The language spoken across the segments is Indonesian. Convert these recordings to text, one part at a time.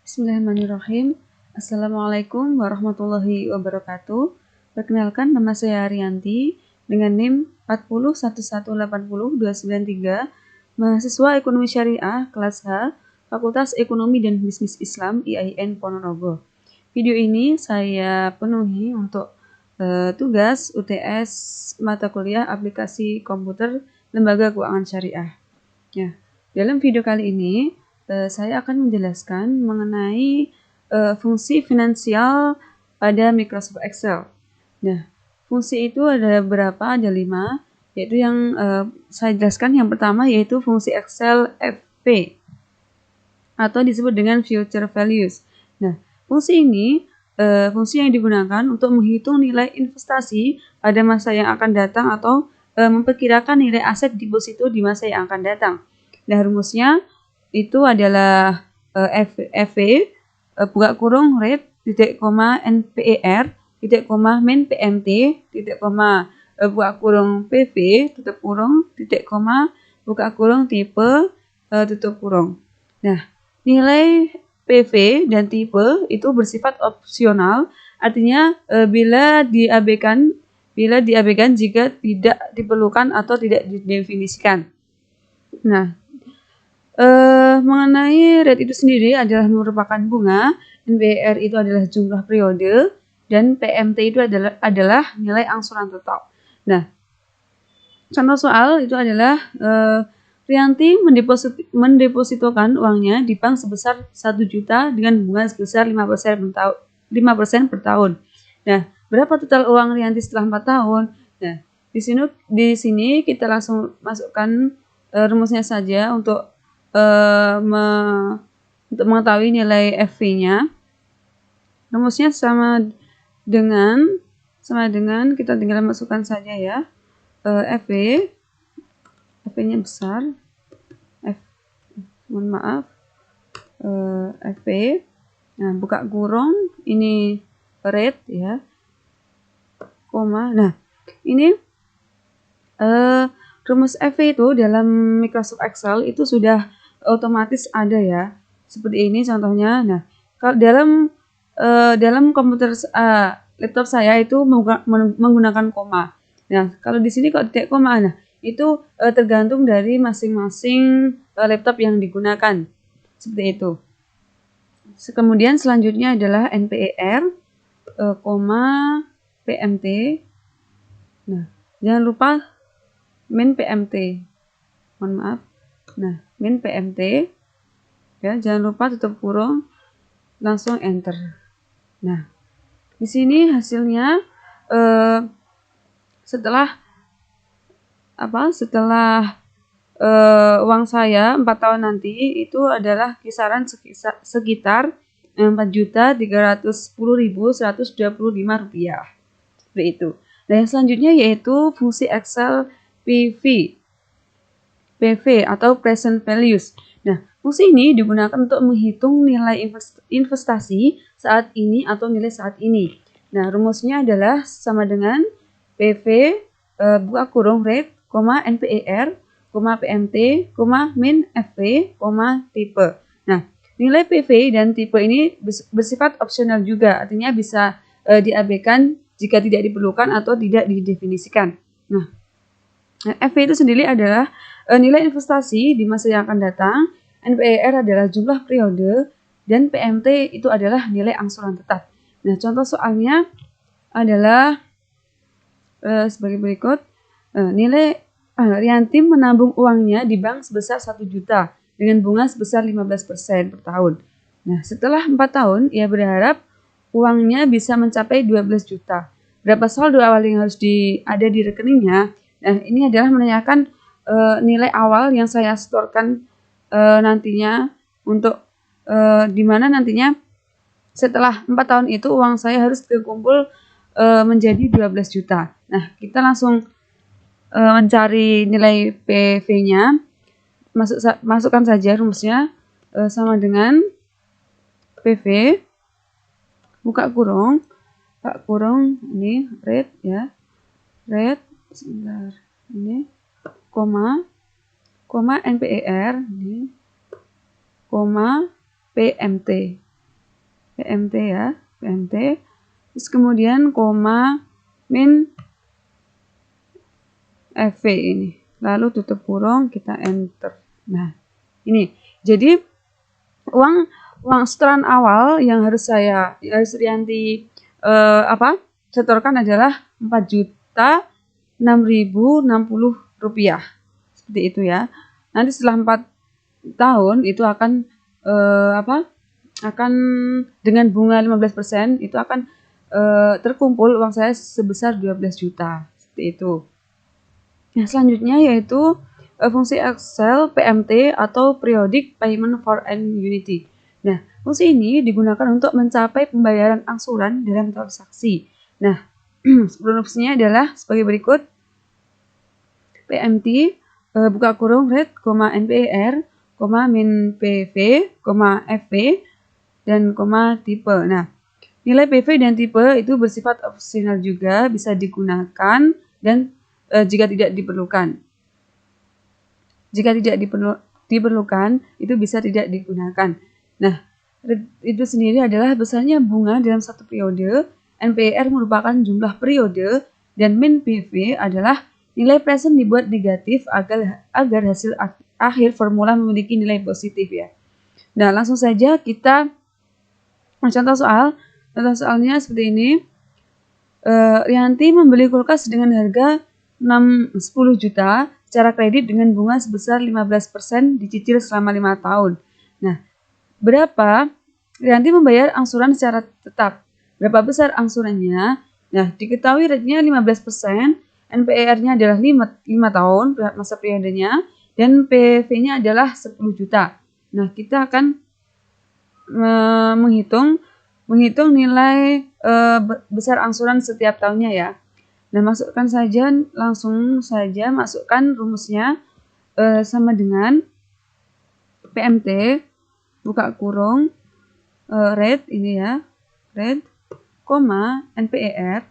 Bismillahirrahmanirrahim. Assalamualaikum warahmatullahi wabarakatuh. Perkenalkan, nama saya Arianti dengan NIM 401180293, mahasiswa Ekonomi Syariah kelas H, Fakultas Ekonomi dan Bisnis Islam IAIN Ponorogo. Video ini saya penuhi untuk tugas UTS mata kuliah aplikasi komputer Lembaga Keuangan Syariah. Ya, dalam video kali ini saya akan menjelaskan mengenai fungsi finansial pada Microsoft Excel. Nah, fungsi itu ada berapa? Ada 5, yaitu yang saya jelaskan yang pertama yaitu fungsi Excel FP atau disebut dengan Future Values. Nah, fungsi ini fungsi yang digunakan untuk menghitung nilai investasi pada masa yang akan datang atau memperkirakan nilai aset deposito di masa yang akan datang. Nah, rumusnya itu adalah FV buka kurung rate titik koma NPER titik koma min PMT titik koma buka kurung PV tutup kurung titik koma buka kurung tipe tutup kurung. Nah, nilai PV dan tipe itu bersifat opsional, artinya bila diabaikan jika tidak diperlukan atau tidak didefinisikan. Nah, mengenai rate itu sendiri adalah merupakan bunga, NPR itu adalah jumlah periode, dan PMT itu adalah nilai angsuran total. Nah, contoh soal itu adalah Rianti mendepositokan uangnya di bank sebesar 1 juta dengan bunga sebesar 5% per tahun. Nah, berapa total uang Rianti setelah 4 tahun? Nah, di sini kita langsung masukkan rumusnya saja untuk mengetahui nilai FV-nya. Rumusnya sama dengan kita tinggal masukkan saja ya. FV-nya besar. FV. Nah, buka kurung ini rate ya. Koma. Nah, ini rumus FV itu dalam Microsoft Excel itu sudah otomatis ada ya. Seperti ini contohnya. Nah, kalau dalam komputer laptop saya itu menggunakan koma. Nah, kalau di sini kok titik koma, nah itu tergantung dari masing-masing laptop yang digunakan. Seperti itu. Kemudian selanjutnya adalah NPER, PMT. Nah, jangan lupa min PMT. Mohon maaf. Nah, min PMT. Ya, jangan lupa tutup kurung, langsung enter. Nah, di sini hasilnya setelah uang saya 4 tahun nanti itu adalah kisaran sekitar 4.310.125 rupiah. Seperti itu. Nah, yang selanjutnya yaitu fungsi Excel PV atau Present Values. Nah, fungsi ini digunakan untuk menghitung nilai investasi saat ini atau nilai saat ini. Nah, rumusnya adalah sama dengan PV buka kurung rate, NPER, PMT, min FV, tipe. Nah, nilai PV dan tipe ini bersifat opsional juga, artinya bisa diabaikan jika tidak diperlukan atau tidak didefinisikan. Nah, FV itu sendiri adalah nilai investasi di masa yang akan datang, NPER adalah jumlah periode, dan PMT itu adalah nilai angsuran tetap. Nah, contoh soalnya adalah sebagai berikut. Nilai Rianti menabung uangnya di bank sebesar 1 juta dengan bunga sebesar 15% per tahun. Nah, setelah 4 tahun, ia berharap uangnya bisa mencapai 12 juta. Berapa saldo awal yang harus ada di rekeningnya? Nah, ini adalah menanyakan nilai awal yang saya setorkan nantinya untuk di mana nantinya setelah 4 tahun itu uang saya harus terkumpul menjadi 12 juta. Nah, kita langsung mencari nilai PV-nya. Masukkan saja rumusnya sama dengan PV buka kurung ini rate ya. Rate sebentar. Ini koma NPER ini PMT. PMT ya, PMT. Terus kemudian koma min FV ini. Lalu tutup kurung, kita enter. Nah, ini. Jadi uang setoran awal yang harus Rianti setorkan adalah 4.006.060 rupiah. Seperti itu ya. Nanti setelah 4 tahun itu akan akan dengan bunga 15% itu akan terkumpul uang saya sebesar 12 juta. Seperti itu. Nah, selanjutnya yaitu fungsi Excel PMT atau Periodic Payment for Annuity. Nah, fungsi ini digunakan untuk mencapai pembayaran angsuran dalam transaksi. Nah, fungsinya adalah sebagai berikut. PMT buka kurung rate, NPR, min PV, FV, dan tipe. Nah, nilai PV dan tipe itu bersifat opsional juga, bisa digunakan dan jika tidak diperlukan. Jika tidak diperlukan, itu bisa tidak digunakan. Nah, itu sendiri adalah besarnya bunga dalam satu periode, NPR merupakan jumlah periode, dan min PV adalah nilai present dibuat negatif agar hasil akhir formula memiliki nilai positif ya. Nah, langsung saja kita contoh soal. Contoh soalnya seperti ini. Rianti membeli kulkas dengan harga 10 juta secara kredit dengan bunga sebesar 15% dicicil selama 5 tahun. Nah, berapa Rianti membayar angsuran secara tetap? Berapa besar angsurannya? Nah, diketahui rate-nya 15%, NPR-nya adalah 5 tahun masa periodenya, dan PV-nya adalah 10 juta. Nah, kita akan menghitung nilai besar angsuran setiap tahunnya ya. Nah, langsung saja masukkan rumusnya sama dengan PMT buka kurung rate ini ya, rate, NPR,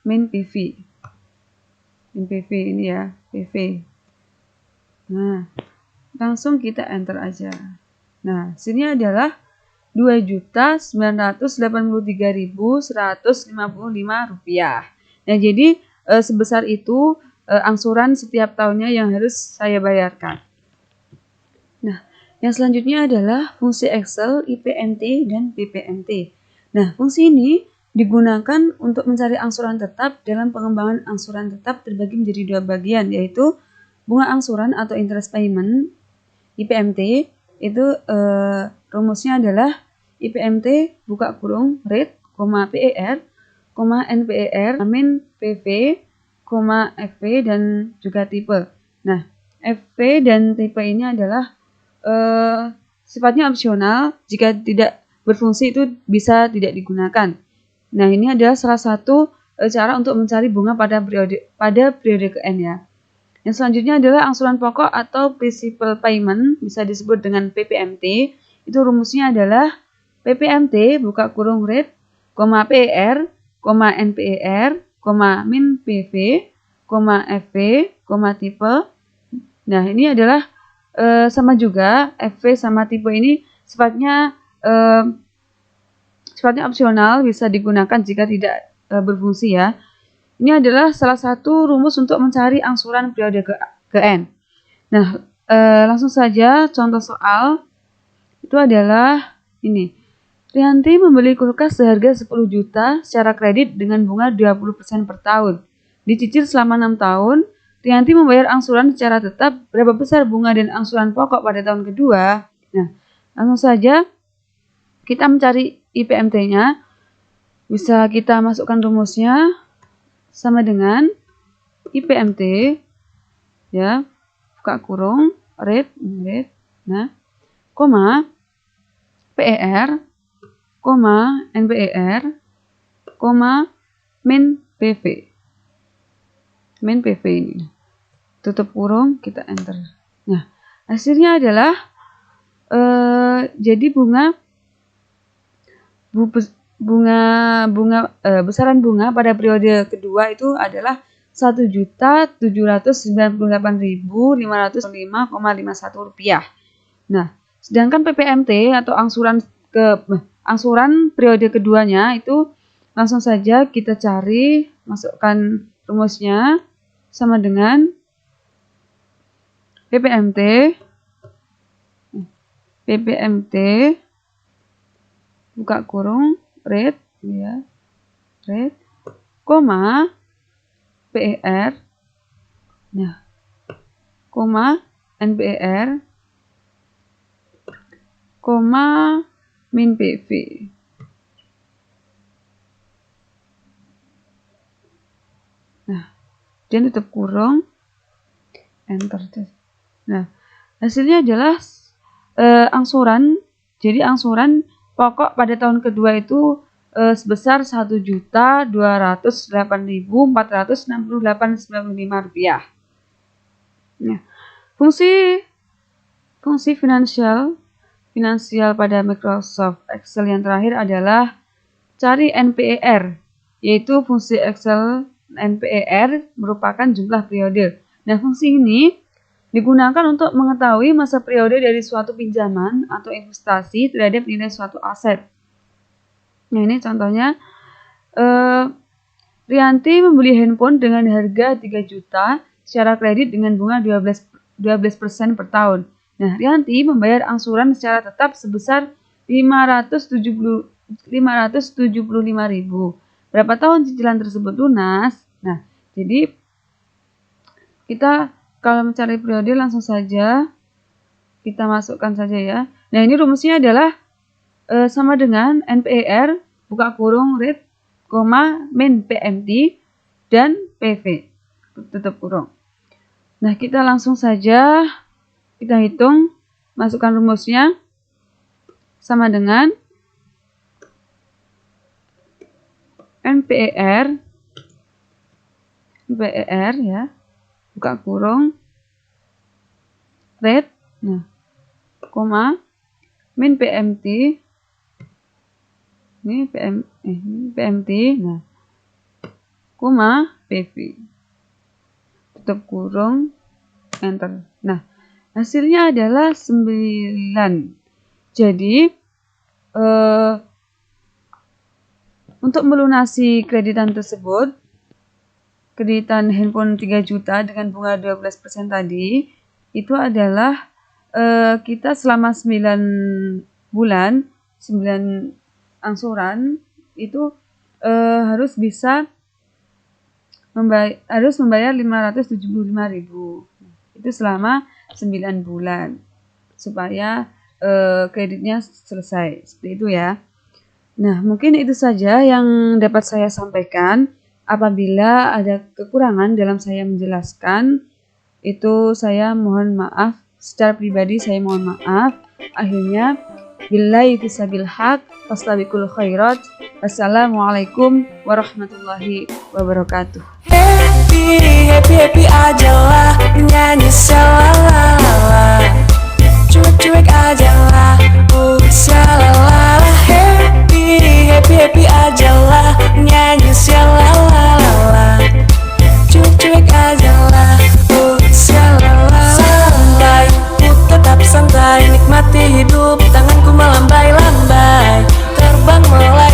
min PV. Min PV ini ya, PV. Nah, langsung kita enter aja. Nah, sini adalah 2.983.155 rupiah. Nah, jadi sebesar itu angsuran setiap tahunnya yang harus saya bayarkan. Nah, yang selanjutnya adalah fungsi Excel, IPMT, dan PPMT. Nah, fungsi ini digunakan untuk mencari angsuran tetap dalam pengembangan angsuran tetap terbagi menjadi dua bagian, yaitu bunga angsuran atau interest payment, IPMT, itu rumusnya adalah IPMT buka kurung rate, PER, NPR, min PV, FV, dan juga tipe. Nah, FV dan tipe ini adalah sifatnya opsional, jika tidak berfungsi itu bisa tidak digunakan. Nah, ini adalah salah satu cara untuk mencari bunga pada periode ke-N ya. Yang selanjutnya adalah angsuran pokok atau principal payment, bisa disebut dengan PPMT. Itu rumusnya adalah PPMT buka kurung rate, PER, NPR, min PV, FV, tipe. Nah, ini adalah sama juga, FV sama tipe ini sifatnya opsional, bisa digunakan jika tidak berfungsi ya. Ini adalah salah satu rumus untuk mencari angsuran periode ke-N. Nah, langsung saja contoh soal itu adalah ini. Rianti membeli kulkas seharga 10 juta secara kredit dengan bunga 20% per tahun. Dicicil selama 6 tahun, Rianti membayar angsuran secara tetap. Berapa besar bunga dan angsuran pokok pada tahun kedua? Nah, langsung saja kita mencari IPMT-nya. Bisa kita masukkan rumusnya sama dengan IPMT ya, buka kurung rate, nah, PER, NPR, min PV. Min PV ini. Tutup kurung, kita enter. Nah, hasilnya adalah jadi besaran bunga pada periode kedua itu adalah 1.798.505,51 rupiah. Nah, Sedangkan PPMT atau angsuran periode keduanya itu langsung saja kita cari, masukkan rumusnya sama dengan PPMT buka kurung rate ya, rate koma PER, nah koma NPER koma min PV. Nah, dan tutup kurung, enter. Nah, hasilnya adalah angsuran. Jadi angsuran pokok pada tahun kedua itu sebesar Rp1.208.468,95. Nah, fungsi finansial pada Microsoft Excel yang terakhir adalah cari NPER, yaitu fungsi Excel NPER merupakan jumlah periode. Nah, fungsi ini digunakan untuk mengetahui masa periode dari suatu pinjaman atau investasi terhadap nilai suatu aset. Nah, ini contohnya, Rianti membeli handphone dengan harga 3 juta secara kredit dengan bunga 12% per tahun. Nah, Rianti membayar angsuran secara tetap sebesar 575.000. Berapa tahun cicilan tersebut lunas? Nah, jadi kita kalau mencari periode langsung saja kita masukkan saja ya. Nah, ini rumusnya adalah sama dengan NPER buka kurung rate, min PMT dan PV tutup kurung. Nah, kita langsung saja kita hitung, masukkan rumusnya sama dengan NPER ya, buka kurung rate, nah, koma min PMT, ini PMT, nah, koma PV tutup kurung, enter. Nah, hasilnya adalah 9. Jadi untuk melunasi kreditan tersebut, kreditan handphone 3 juta dengan bunga 12% tadi, itu adalah kita selama 9 bulan, 9 angsuran itu harus membayar 575.000. Itu selama 9 bulan supaya kreditnya selesai. Seperti itu ya. Nah, mungkin itu saja yang dapat saya sampaikan. Apabila ada kekurangan dalam saya menjelaskan, itu saya mohon maaf. Secara pribadi saya mohon maaf. Akhirnya, billahi fisabil haq, fastabiqul khairat. Wassalamualaikum warahmatullahi wabarakatuh. Happy aja lah, nyanyi selala, cuek-cuek aja